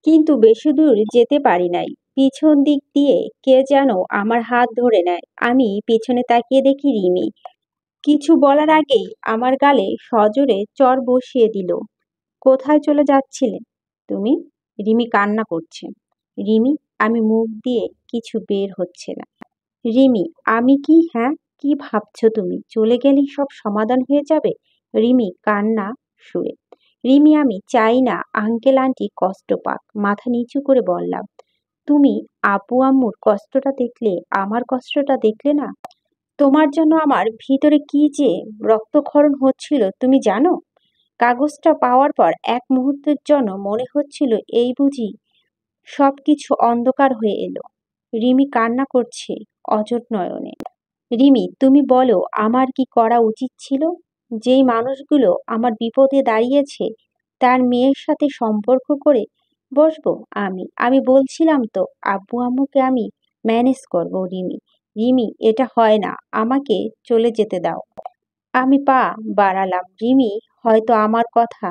কিন্তু বেশি দূর যেতে পারি নাই। পিছন দিক দিয়ে কে যেন আমার হাত ধরে নেয়। আমি পেছনে তাকিয়ে দেখি রিমি। কিছু বলার আগেই আমার গালে সজোরে চড় বসিয়ে দিল। কোথায় চলে যাচ্ছিলে তুমি? রিমি কান্না করছে। রিমি, আমি মুখ দিয়ে কিছু বের হচ্ছে না। রিমি, আমি কি? হ্যাঁ, কি ভাবছো তুমি? চলে গেলেই সব সমাধান হয়ে যাবে? রিমি কান্না সুরে। রিমি, আমি চাই না আঙ্কেল আন্টি কষ্ট পাক। মাথা নিচু করে বললাম। তুমি আপু আম্মুর কষ্টটা দেখলে, আমার কষ্টটা দেখলে না? তোমার জন্য আমার ভিতরে কি যে রক্তক্ষরণ হচ্ছিল তুমি জানো? কাগজটা পাওয়ার পর এক মুহূর্তের জন্য মনে হচ্ছিল এই বুঝি সবকিছু অন্ধকার হয়ে এলো। রিমি কান্না করছে অঝোর নয়নে। রিমি, তুমি বলো আমার কি করা উচিত ছিল? যেই মানুষগুলো আমার বিপদে দাঁড়িয়েছে তার মেয়ের সাথে সম্পর্ক করে বসবো আমি বলছিলাম তো আব্বু আম্মুকে আমি ম্যানেজ করব। রিমি, রিমি, এটা হয় না, আমাকে চলে যেতে দাও। আমি পা বাড়ালাম। রিমি হয়তো আমার কথা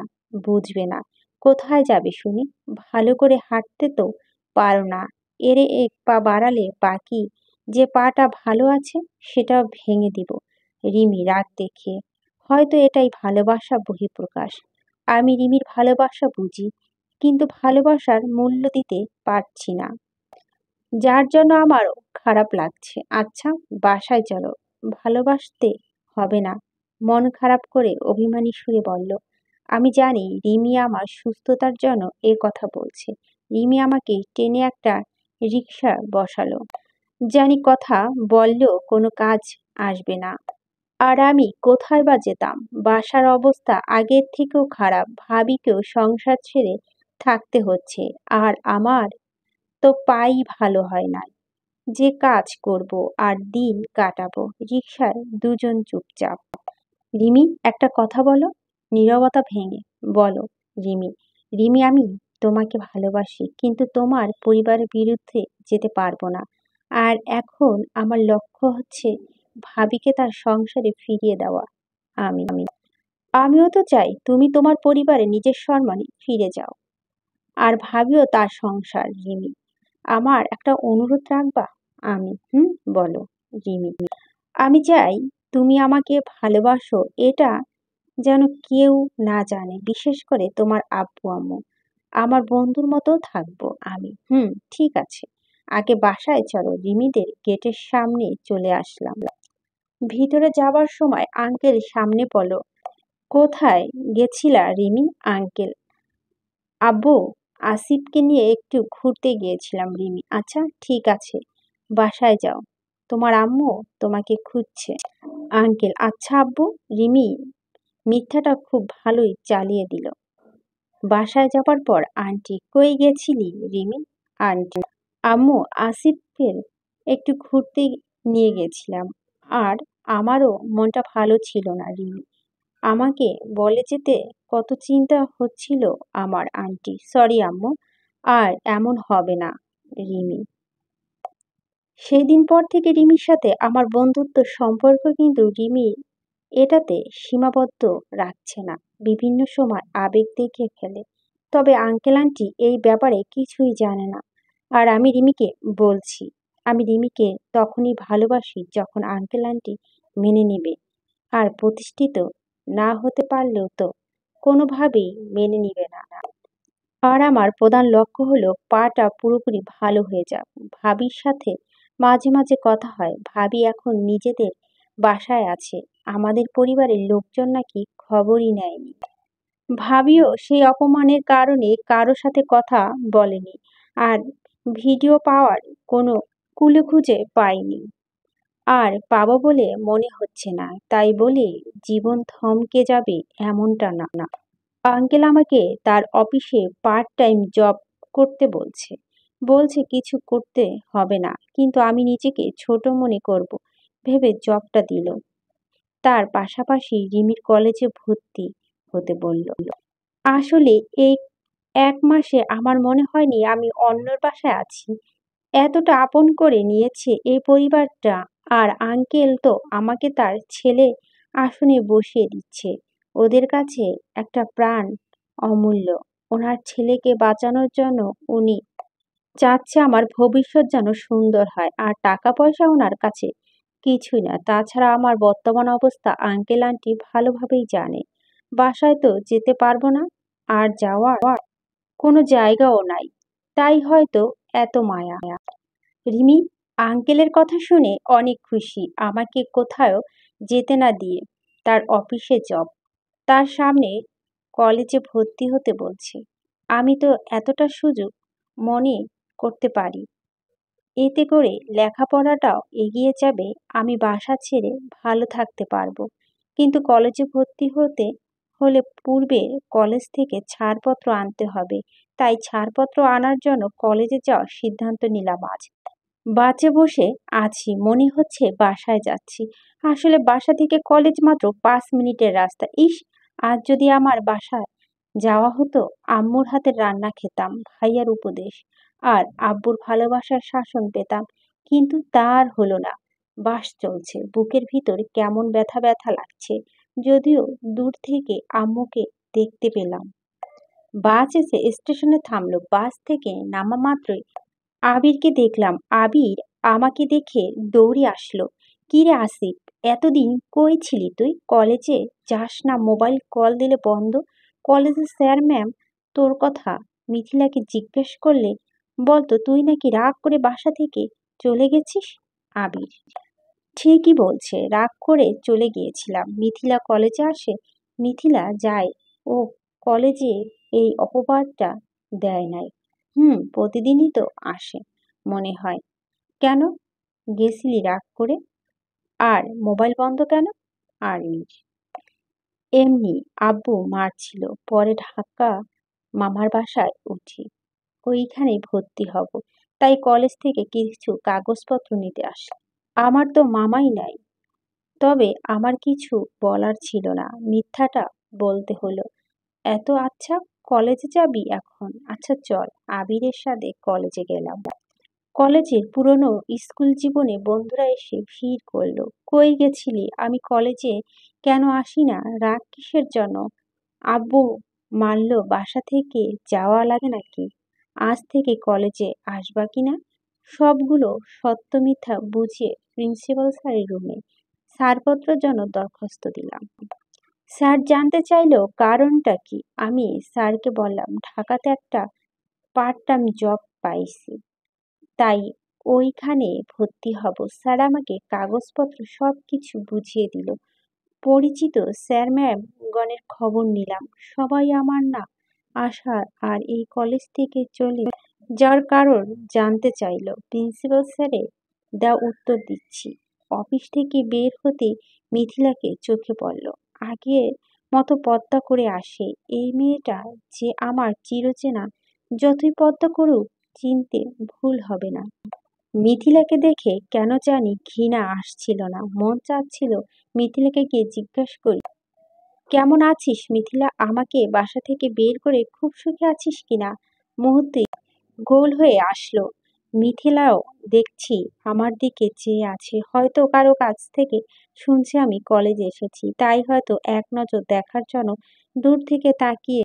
বুঝবে না। কোথায় যাবে শুনি? ভালো করে হাঁটতে তো পারো না। এরে এক পা বাড়ালে বাকি যে পাটা ভালো আছে সেটাও ভেঙে দিব। রিমি রাগ দেখে। হয়তো এটাই ভালোবাসা বহিঃপ্রকাশ। আমি রিমির ভালোবাসা বুঝি, কিন্তু ভালোবাসার মূল্য দিতে পারছি না, যার জন্য আমারও খারাপ লাগছে। আচ্ছা, বাসায় চলো। ভালোবাসতে হবে না, মন খারাপ করে অভিমানী সুরে বলল। আমি জানি রিমি আমার সুস্থতার জন্য এ কথা বলছে। রিমি আমাকে টেনে একটা রিকশা বসালো। জানি কথা বললেও কোনো কাজ আসবে না। আর আমি কোথায় বা যেতাম? বাসার অবস্থা আগের থেকেও খারাপ। ভাবিকেও সংসার ছেড়ে থাকতে হচ্ছে। আর আমার তো পাই ভালো হয় না। যে কাজ করব আর দিন কাটাবো। রিকশায় দুজন চুপচাপ। রিমি, একটা কথা বলো। নীরবতা ভেঙে বলো রিমি। রিমি, আমি তোমাকে ভালোবাসি, কিন্তু তোমার পরিবারের বিরুদ্ধে যেতে পারবো না। আর এখন আমার লক্ষ্য হচ্ছে ভাবিকে তার সংসারে ফিরিয়ে দেওয়া। আমি আমিও তো চাই তুমি তোমার পরিবারে নিজের সম্মানে ফিরে যাও। আর ভাবিও তার সংসার। রিমি, আমার একটা অনুরোধ রাখবা? হুম, বলো রিমি। আমি চাই তুমি আমাকে ভালোবাসো, এটা যেন কেউ না জানে, বিশেষ করে তোমার আব্বু আম্মু। আমার বন্ধুর মতো থাকবো আমি। হুম, ঠিক আছে। আগে বাসায় চলো। রিমিদের গেটের সামনে চলে আসলাম। ভিতরে যাবার সময় আঙ্কেল সামনে বলল, কোথায় গেছিলা রিমি? আঙ্কেল, আব্বু আসিফকে নিয়ে একটু ঘুরতে গিয়েছিলাম। রিমি, আচ্ছা ঠিক আছে, বাসায় যাও, তোমার আম্মু তোমাকে খুঁজছে। আঙ্কেল, আচ্ছা আব্বু। রিমি মিথ্যাটা খুব ভালোই চালিয়ে দিল। বাসায় যাবার পর আন্টি, কই গেছিলি রিমি? আন্টি, আম্মু আসিফের একটু ঘুরতে নিয়ে গেছিলাম। আর আমারও মনটা ভালো ছিল না রিমি। আমাকে বলে যেতে কত চিন্তা হচ্ছিল আমার। আন্টি, সরি আম্মু, আর এমন হবে না। রিমি, সেই দিন পর থেকে রিমির সাথে আমার বন্ধুত্ব সম্পর্ক কিন্তু রিমি এটাতে সীমাবদ্ধ রাখছে না। বিভিন্ন সময় আবেগ দেখে ফেলে। তবে আঙ্কেল আন্টি এই ব্যাপারে কিছুই জানে না। আর আমি রিমিকে বলছি, আমি রিমিকে তখনই ভালোবাসি যখন আঙ্কেল আন্টি মেনে নেবে। আর প্রতিষ্ঠিত না হতে পারলেও তো কোনোভাবেই মেনে নিবে না। আর আমার প্রধান লক্ষ্য হলো পাটা পুরোপুরি ভালো হয়ে যাক। ভাবির সাথে মাঝে মাঝে কথা হয়। ভাবি এখন নিজেদের বাসায় আছে। আমাদের পরিবারের লোকজন নাকি খবরই নেয়নি। ভাবিও সেই অপমানের কারণে কারো সাথে কথা বলেনি। আর ভিডিও পাওয়ার কোনো কুলে খুঁজে পায়নি। আর পাবো বলে মনে হচ্ছে না। তাই বলে জীবন থমকে যাবে এমনটা না। আঙ্কেল আমাকে তার অফিসে পার্ট টাইম জব করতে বলছে। বলছে কিছু করতে হবে না, কিন্তু আমি নিজেকে ছোট মনে করব ভেবে জবটা দিল। তার পাশাপাশি রিমির কলেজে ভর্তি হতে বলল। আসলে এই 1 মাসে আমার মনে হয়নি আমি অন্যর বাসায় আছি। এতটা আপন করে নিয়েছে এই পরিবারটা। আর আঙ্কেল তো আমাকে তার ছেলে আসনে বসিয়ে দিচ্ছে। ওদের কাছে একটা প্রাণ অমূল্য। ওনার ছেলেকে বাঁচানোর জন্য উনি চাচ্ছে আমার ভবিষ্যৎ যেন সুন্দর হয়। আর টাকা পয়সা ওনার কাছে কিছুই না। তাছাড়া আমার বর্তমান অবস্থা আঙ্কেল আন্টি ভালোভাবেই জানে। বাসায় তো যেতে পারবো না, আর যাওয়ার কোনো জায়গাও নাই। তাই হয়তো এত মায়া। রিমি আঙ্কেলের কথা শুনে অনেক খুশি। আমাকে কোথাও যেতে না দিয়ে তার অফিসে জব, তার সামনে কলেজে ভর্তি হতে বলছে। আমি তো এতটা সুযোগ মনে করতে পারি। এতে করে লেখাপড়াটাও এগিয়ে যাবে। আমি বাসা ছেড়ে ভালো থাকতে পারবো। কিন্তু কলেজে ভর্তি হতে হলে পূর্বে কলেজ থেকে ছাড়পত্র আনতে হবে। তাই ছাড়পত্র আনার জন্য কলেজে যাওয়ার সিদ্ধান্ত নিলাম আজ। বাসে বসে আছি, মনে হচ্ছে বাসায় যাচ্ছি। আসলে বাসা থেকে কলেজ মাত্র 5 মিনিটের রাস্তা। ইস, আজ যদি আমার বাসায় যাওয়া হতো, আম্মুর হাতের রান্না খেতাম, ভাইয়ার উপদেশ আর আব্বুর ভালোবাসার শাসন পেতাম। কিন্তু তার হলো না। বাস চলছে, বুকের ভিতর কেমন ব্যথা ব্যথা লাগছে। যদিও দূর থেকে আম্মুকে দেখতে পেলাম। বাস এসে স্টেশনে থামলো। বাস থেকে নামা মাত্রই আবিরকে দেখলাম। আবির আমাকে দেখে দৌড়ে আসলো। কিরে আসিফ, এতদিন কই ছিলি তুই? কলেজে যাস না? মোবাইল কল দিলে বন্ধ। কলেজের স্যার ম্যাম তোর কথা মিথিলাকে জিজ্ঞেস করলে বলতো তুই নাকি রাগ করে বাসা থেকে চলে গেছিস। আবির ঠিকই বলছে, রাগ করে চলে গিয়েছিলাম। মিথিলা কলেজে আসে? মিথিলা যায়, ও কলেজে এই অপবাদটা দেয় নাই। প্রতিদিনই তো আসে মনে হয়। কেন গেছিলি রাগ করে? আর মোবাইল বন্ধ কেন? আর এমনি আব্বু মারছিল। পরে ঢাকা মামার বাসায় উঠি, ওইখানে ভর্তি হব। তাই কলেজ থেকে কিছু কাগজপত্র নিতে আসি। আমার তো মামাই নাই। তবে আমার কিছু বলার ছিল না, মিথ্যাটা বলতে হলো। এত আচ্ছা, কলেজে যাবি এখন? আচ্ছা চল। আবিরের সাথে কলেজে গেলাম। কলেজের পুরনো স্কুল জীবনে বন্ধুরা এসে ভিড় করলো। কই গেছিলি? আমি কলেজে কেন আসি না? রাগ কিসের জন্য? আব্বু মারলো, বাসা থেকে যাওয়া লাগে নাকি? আজ থেকে কলেজে আসবা কিনা? সবগুলো সত্য মিথ্যা বুঝিয়ে প্রিন্সিপাল স্যারের রুমে ছাড়পত্রের জন্য দরখাস্ত দিলাম। স্যার জানতে চাইলো কারণটা কি। আমি স্যারকে বললাম ঢাকাতে একটা পার্ট টাইম জব পাইছি, তাই ওইখানে ভর্তি হব। স্যার আমাকে কাগজপত্র সবকিছু বুঝিয়ে দিল। পরিচিত স্যার ম্যাম গণের খবর নিলাম। সবাই আমার না আসার আর এই কলেজ থেকে চলে যাওয়ার কারণ জানতে চাইলো। প্রিন্সিপাল স্যারের দেওয়া উত্তর দিচ্ছি। অফিস থেকে বের হতে মিথিলাকে চোখে পড়ল। আগের মতো পদ্মা করে আসে। এই মেয়েটা যে আমার চিরচেনা। যতই পদ্মা করুক, চিনতে ভুল হবে না। মিথিলাকে দেখে কেন জানি ঘৃণা আসছিল না। মন চাচ্ছিল মিথিলাকে গিয়ে জিজ্ঞাসা করি, কেমন আছিস মিথিলা? আমাকে বাসা থেকে বের করে খুব সুখে আছিস কিনা? মুহূর্তে গোল হয়ে আসলো। মিথিলাও দেখছি আমার দিকে চেয়ে আছে। হয়তো কারো কাছ থেকে শুনছে আমি কলেজে এসেছি, তাই হয়তো এক নজর দেখার জন্য দূর থেকে তাকিয়ে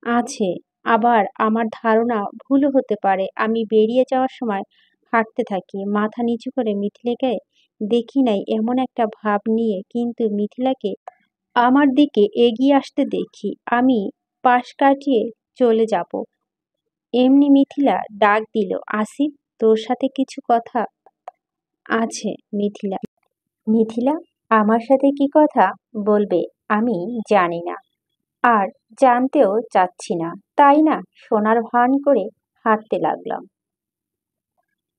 আছে। আবার আমার ধারণা ভুলও হতে পারে। আমি বেরিয়ে যাওয়ার সময় হাঁটতে থাকি, মাথা নিচু করে। মিথিলাকে দেখি নাই এমন একটা ভাব নিয়ে, কিন্তু মিথিলাকে আমার দিকে এগিয়ে আসতে দেখি। আমি পাশ কাটিয়ে চলে যাব, এমনি মিথিলা ডাক দিল, আসিফ, তোর সাথে কিছু কথা আছে। মিথিলা মিথিলা আমার সাথে কি কথা বলবে আমি জানি না, আর জানতেও চাচ্ছি না, তাই না সোনার ভান করে হাঁটতে লাগলাম।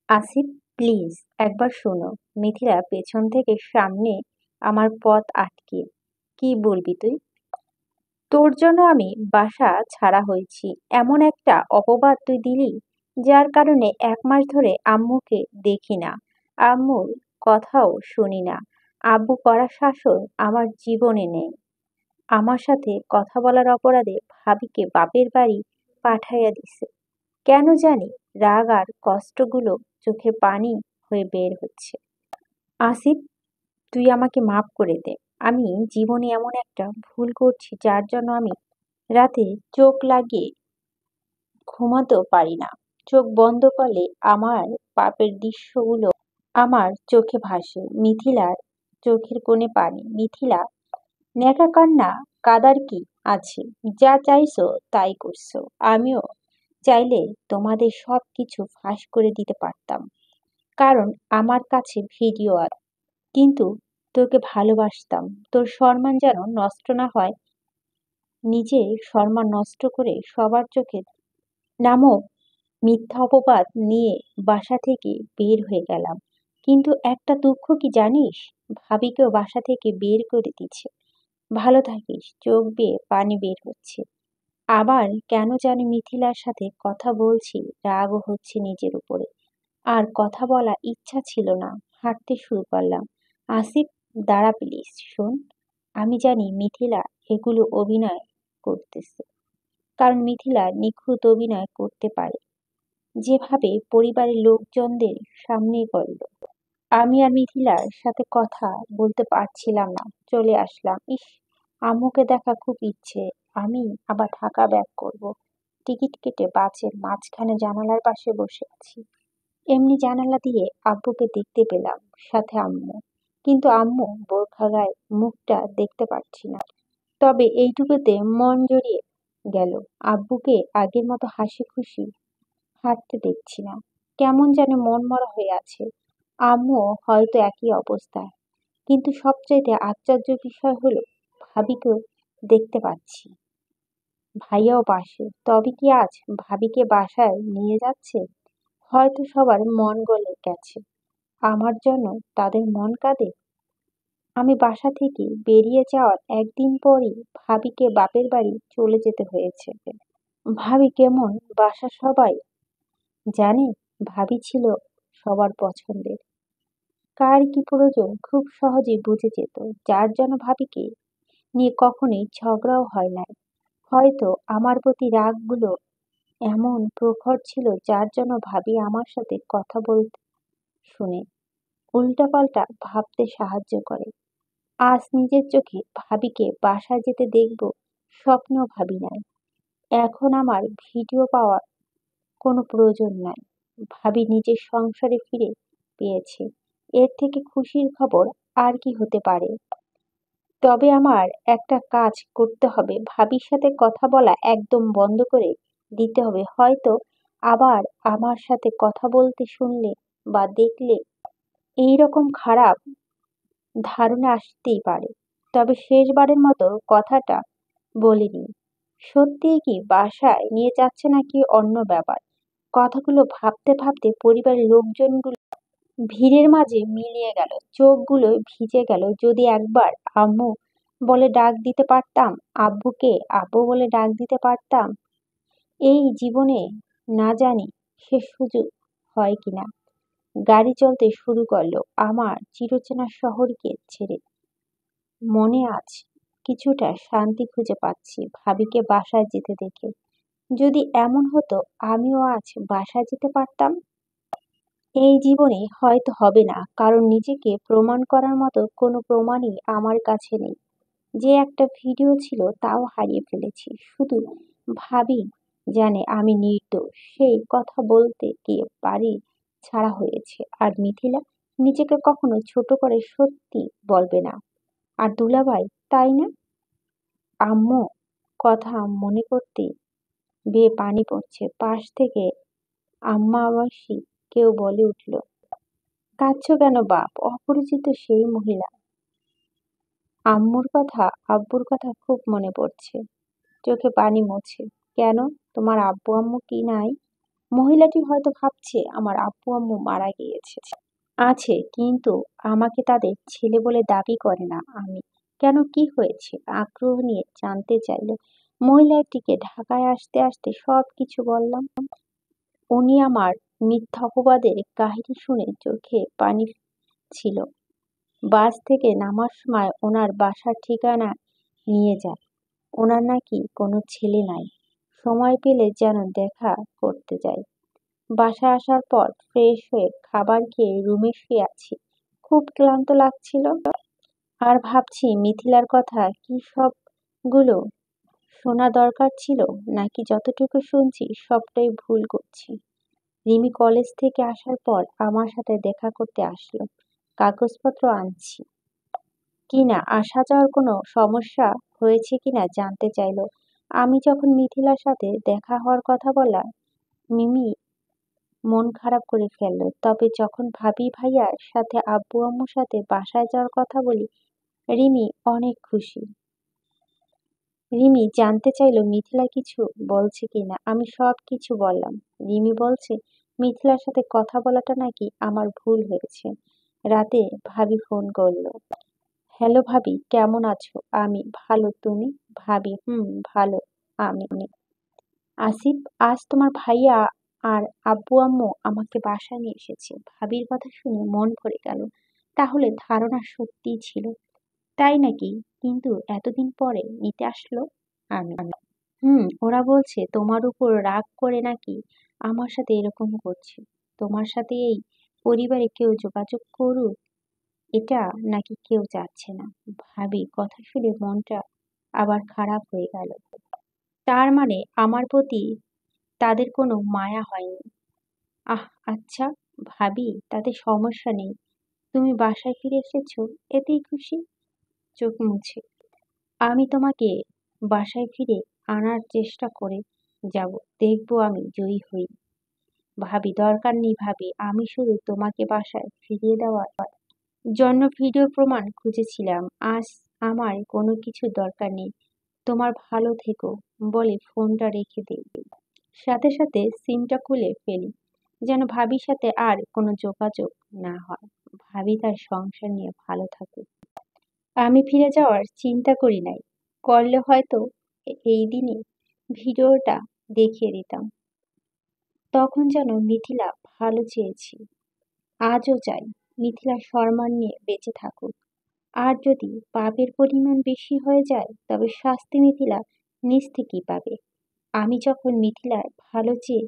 আসিফ, প্লিজ একবার শোনো। মিথিলা পেছন থেকে সামনে আমার পথ আটকে, কি বলবি তুই? তোর জন্য আমি বাসা ছাড়া হয়েছি, এমন একটা অপবাদ তুই দিলি, যার কারণে 1 মাস ধরে আম্মুকে দেখি না, আম্মুর কথাও শুনি না। আব্বু করা শাসন আমার জীবনে নেই। আমার সাথে কথা বলার অপরাধে ভাবিকে বাপের বাড়ি পাঠাইয়া দিছে। কেন জানি রাগ আর কষ্টগুলো চোখে পানি হয়ে বের হচ্ছে। আসিফ, তুই আমাকে মাফ করে দে। আমি জীবনে এমন একটা ভুল করছি যার জন্য আমি রাতে চোখ লাগিয়ে ঘুমাতেও পারি না। চোখ বন্ধ করলে আমার পাপের দৃশ্যগুলো আমার চোখে ভাসে। মিথিলার চোখের কোণে পানি। মিথিলা, ন্যাকা কান্না কাদার কি আছে? যা চাইছো তাই করছো। আমিও চাইলে তোমাদের সব কিছু ফাঁস করে দিতে পারতাম, কারণ আমার কাছে ভিডিও আছে। কিন্তু তোকে ভালোবাসতাম। তোর সম্মান যেন নষ্ট না হয়। নিজের সম্মান নষ্ট করে সবার চোখে নামক মিথ্যা অপবাদ নিয়ে বাসা থেকে বের হয়ে গেলাম। কিন্তু একটা দুঃখ কি জানিস? ভাবিকেও বাসা থেকে বের করে দিচ্ছে। ভালো থাকিস। চোখ বেয়ে পানি বের হচ্ছে। আবার কেন জানি মিথিলার সাথে কথা বলছি, রাগও হচ্ছে নিজের উপরে। আর কথা বলা ইচ্ছা ছিল না। হাঁটতে শুরু করলাম। আসিফ, দাঁড়া প্লিজ, শোন। আমি জানি মিথিলা এগুলো অভিনয় করতেছে, কারণ মিথিলা নিখুঁত অভিনয় করতে পারে, যেভাবে পরিবারের লোকজনদের সামনে করল। আমি আর মিথিলার সাথে কথা বলতে পারছিলাম না। চলে আসলাম। ইস, আম্মুকে দেখা খুব ইচ্ছে। আমি আবার ঢাকা ব্যাক করব। টিকিট কেটে বাসের মাঝখানে জানালার পাশে বসে আছি। এমনি জানালা দিয়ে আব্বুকে দেখতে পেলাম, সাথে আম্মু। কিন্তু আম্মু বোরখা গায়ে, মুখটা দেখতে পাচ্ছি না। তবে এইটুকুতে মন জড়িয়ে গেল। আব্বুকে আগের মতো হাসি খুশি হাঁটতে দেখছি না। কেমন যেন মনমরা হয়ে আছে। আম্মুও হয়তো একই অবস্থায়। কিন্তু সবচাইতে আশ্চর্য বিষয় হলো ভাবিকেও দেখতে পাচ্ছি, ভাইয়াও পাশে। তবে কি আজ ভাবিকে বাসায় নিয়ে যাচ্ছে? হয়তো সবার মন গলে গেছে। আমার জন্য তাদের মন কাঁদে। আমি বাসা থেকে বেরিয়ে যাওয়ার একদিন পরই ভাবিকে বাপের বাড়ি চলে যেতে হয়েছে। ভাবি কেমন বাসা সবাই জানে। ভাবি ছিল সবার পছন্দের। কার কি প্রয়োজন খুব সহজেই বুঝে যেত, যার জন্য ভাবিকে নিয়ে কখনোই ঝগড়াও হয় নাই। হয়তো আমার প্রতি রাগগুলো এমন প্রখর ছিল, যার জন্য ভাবি আমার সাথে কথা বলতে শুনে উল্টাপাল্টা ভাবতে সাহায্য করে। আজ নিজের চোখে ভাবিকে বাসায় যেতে দেখব, স্বপ্নেও ভাবি নাই। এখন আমার ভিডিও পাওয়ার কোনো প্রয়োজন নাই। ভাবি নিজের সংসারে ফিরে পেয়েছে। এর থেকে খুশির খবর আর কি হতে পারে? তবে আমার একটা কাজ করতে হবে। ভাবির সাথে কথা বলা একদম বন্ধ করে দিতে হবে। হয়তো আবার আমার সাথে কথা বলতে শুনলে বা দেখলে এইরকম খারাপ ধারণা আসতেই পারে। তবে শেষবারের মতো কথাটা বলিনি। সত্যিই কি বাসায় নিয়ে যাচ্ছে নাকি অন্য ব্যাপার? কথাগুলো ভাবতে ভাবতে পরিবারের লোকজনগুলো ভিড়ের মাঝে মিলিয়ে গেল। চোখগুলো ভিজে গেল। যদি একবার আম্মু বলে ডাক দিতে পারতাম, আব্বুকে আব্বু বলে ডাক দিতে পারতাম। এই জীবনে না জানি সে সুযোগ হয় কিনা। গাড়ি চলতে শুরু করলো আমার চিরচেনা শহরকে ছেড়ে। মনে আজ কিছুটা শান্তি খুঁজে পাচ্ছি ভাবিকে বাসায় যেতে দেখে। যদি এমন হতো আমিও আজ বাসায় যেতে পারতাম। এই জীবনে হয়তো হবে না, কারণ নিজেকে প্রমাণ করার মতো কোনো প্রমাণই আমার কাছে নেই। যে একটা ভিডিও ছিল তাও হারিয়ে ফেলেছি। শুধু ভাবি জানে আমি নির্দোষ। সেই কথা বলতে গিয়ে বাড়ি ছাড়া হয়েছে। আর মিথিলা নিজেকে কখনো ছোট করে সত্যি বলবে না। আর দুলাভাই, তাই না? আম্মু কথা মনে করতে বেয়ে পানি পড়ছে। পাশ থেকে আম্মা আবাসী কেউ বলে উঠল, কাঁদছো কেন বাপ? অপরিচিত সেই মহিলা। আম্মুর কথা, আব্বুর কথা খুব মনে পড়ছে। চোখে পানি মুছে। কেন, তোমার আব্বু আম্মু কি নাই? মহিলাটি হয়তো ভাবছে আমার আব্বু আম্মু মারা গিয়েছে। আছে, কিন্তু আমাকে তাদের ছেলে বলে দাবি করে না। আমি কেন, কি হয়েছে? আগ্রহ নিয়ে জানতে চাইল। মহিলাটিকে ঢাকায় আসতে আসতে সব কিছু বললাম। উনি আমার মিথ্যা অপবাদের কাহিনী শুনে চোখে পানি ছিল। বাস থেকে নামার সময় ওনার বাসার ঠিকানা নিয়ে যায়। ওনার নাকি কোনো ছেলে নাই। সময় পেলে যেন দেখা করতে যায়। বাসায় আসার পর ফ্রেশ হয়ে খাবার খেয়ে রুমে শুয়ে আছি। খুব ক্লান্ত লাগছিল। আর ভাবছি মিথিলার কথা, কি সবগুলো শোনা দরকার ছিল, নাকি যতটুকু শুনছি সবটাই ভুল করছি? রিমি কলেজ থেকে আসার পর আমার সাথে দেখা করতে আসলো। কাগজপত্র আনছি কিনা, আসা যাওয়ার কোনো সমস্যা হয়েছে কিনা জানতে চাইলো। আমি যখন মিথিলার সাথে দেখা হওয়ার কথা বললাম, মিমি মন খারাপ করে ফেললো। তবে যখন ভাবি ভাইয়ার সাথে আব্বু আম্মুর সাথে বাসায় যাওয়ার কথা বলি, রিমি অনেক খুশি। রিমি জানতে চাইলো মিথিলা কিছু বলছে কিনা। আমি সব কিছু বললাম। রিমি বলছে মিথিলার সাথে কথা বলাটা নাকি আমার ভুল হয়েছে। রাতে ভাবি ফোন করলো। হ্যালো ভাবি, কেমন আছো? আমি ভালো, তুমি? ভাবি ভালো। আমি আসিফ, আজ তোমার ভাইয়া আর আব্বু আম্মু আমাকে বাসায় নিয়ে এসেছে। ভাবির কথা শুনে মন ভরে গেল। তাহলে ধারণা সত্যিই ছিল, তাই নাকি? কিন্তু এতদিন পরে নিতে আসলো। আমি ওরা বলছে তোমার উপর রাগ করে নাকি আমার সাথে এরকম করছে। তোমার সাথে এই পরিবারে কেউ যোগাযোগ করুক, এটা নাকি কেউ চাচ্ছে না। ভাবি কথা শুনে মনটা আবার খারাপ হয়ে গেল। তার মানে আমার প্রতি তাদের কোনো মায়া হয়নি। আহ, আচ্ছা ভাবি, তাতে সমস্যা নেই। তুমি বাসায় ফিরে এসেছো, এতেই খুশি। চোখ মুছে আমি তোমাকে বাসায় ফিরে আনার চেষ্টা করে যাব। দেখবো আমি জয়ী হই। ভাবি দরকার নেই ভাবি, আমি শুধু তোমাকে বাসায় ফিরিয়ে দেওয়ার জন্য ভিডিও প্রমাণ খুঁজেছিলাম। আজ আমার কোনো কিছু দরকার নেই। তোমার ভালো থেকো বলে ফোনটা রেখে দিই। সাথে সাথে সিমটা খুলে ফেলি, যেন ভাবির সাথে আর কোনো যোগাযোগ না হয়। ভাবি তার সংসার নিয়ে ভালো থাকুক। আমি ফিরে যাওয়ার চিন্তা করি নাই। করলে হয়তো এই দিনে ভিডিওটা দেখিয়ে দিতাম। তখন যেন মিথিলা ভালো চেয়েছি, আজও চাই মিথিলা সম্মান নিয়ে বেঁচে থাকুক। আর যদি পাপের পরিমাণ বেশি হয়ে যায়, তবে শাস্তি মিথিলা নিজ থেকেই পাবে। আমি যখন মিথিলার ভালো চেয়ে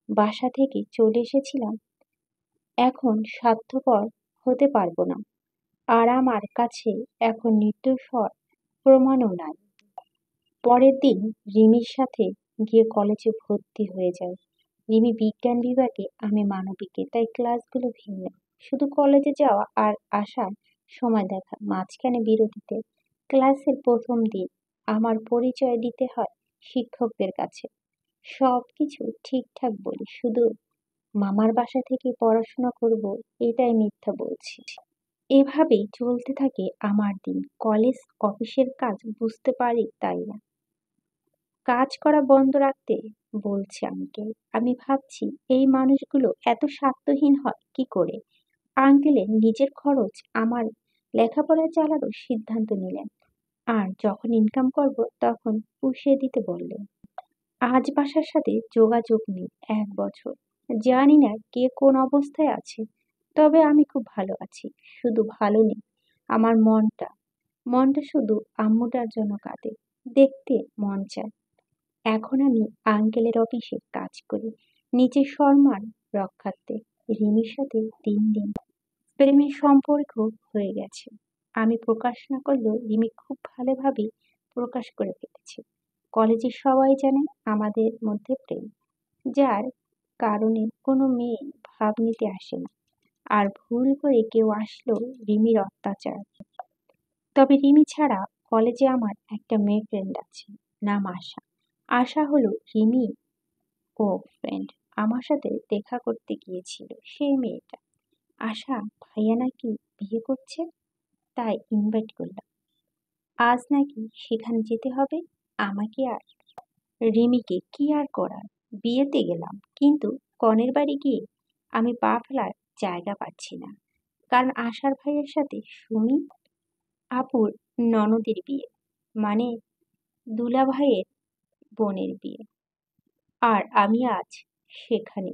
বাসা থেকে চলে এসেছিলাম, এখন স্বার্থপর হতে পারবো না। আর আমার কাছে এখন নির্দোষ হওয়ার প্রমাণও নাই। পরের দিন রিমির সাথে গিয়ে কলেজে ভর্তি হয়ে যায়। রিমি বিজ্ঞান বিভাগে, আমি মানবিকে, তাই ক্লাসগুলো ভিন্ন। শুধু কলেজে যাওয়া আর আসার সময় দেখা, মাঝখানে বিরতিতে। ক্লাসের প্রথম দিন আমার পরিচয় দিতে হয় শিক্ষকদের কাছে। সবকিছু ঠিকঠাক বলি, শুধু মামার বাসা থেকে পড়াশোনা করব এটাই মিথ্যা বলছি। এভাবেই চলতে থাকে আমার দিন। কলেজ অফিসের কাজ বুঝতে পারি তাই না, কাজ করা বন্ধ রাখতে বলছে আঙ্কেল। আমি ভাবছি এই মানুষগুলো এত স্বার্থহীন হয় কি করে। আঙ্কেলের নিজের খরচ আমার লেখাপড়া চালানোর সিদ্ধান্ত নিলেন, আর যখন ইনকাম করব তখন পুষিয়ে দিতে বললেন। আজ বাসার সাথে যোগাযোগ নেই 1 বছর। জানি না কে কোন অবস্থায় আছে, তবে আমি খুব ভালো আছি। শুধু ভালো নেই, আমার মনটা মনটা শুধু আম্মুটার জন্য কাঁদে। দেখতে মন চায়। এখন আমি আঙ্কেলের অফিসে কাজ করি, নিজের সম্মান রক্ষার্থে। রিমির সাথে দিন দিন প্রেমের সম্পর্ক হয়ে গেছে। আমি প্রকাশ না করলেও রিমি খুব ভালোভাবেই প্রকাশ করে ফেলেছে। কলেজের সবাই জানে আমাদের মধ্যে প্রেম, যার কারণে কোনো মেয়ে ভাব নিতে আসে না। আর ভুল করে কেউ আসলো রিমির অত্যাচার। তবে রিমি ছাড়া কলেজে আমার একটা মেয়ে ফ্রেন্ড আছে, নাম আশা। আশা হলো রিমি ও ফ্রেন্ড। আমার সাথে দেখা করতে গিয়েছিল সেই মেয়েটা। আশা ভাইয়া নাকি বিয়ে করছে, তাই ইনভাইট করলাম। আজ নাকি সেখানে যেতে হবে আমাকে আর রিমিকে। কি আর করার, বিয়েতে গেলাম, কিন্তু কনের বাড়ি গিয়ে আমি পা ফেলার জায়গা পাচ্ছি না। কারণ আশার ভাইয়ের সাথে সুমি আপুর ননদের বিয়ে, মানে দুলা ভাইয়ের বোনের বিয়ে। আর আমি আজ সেখানে।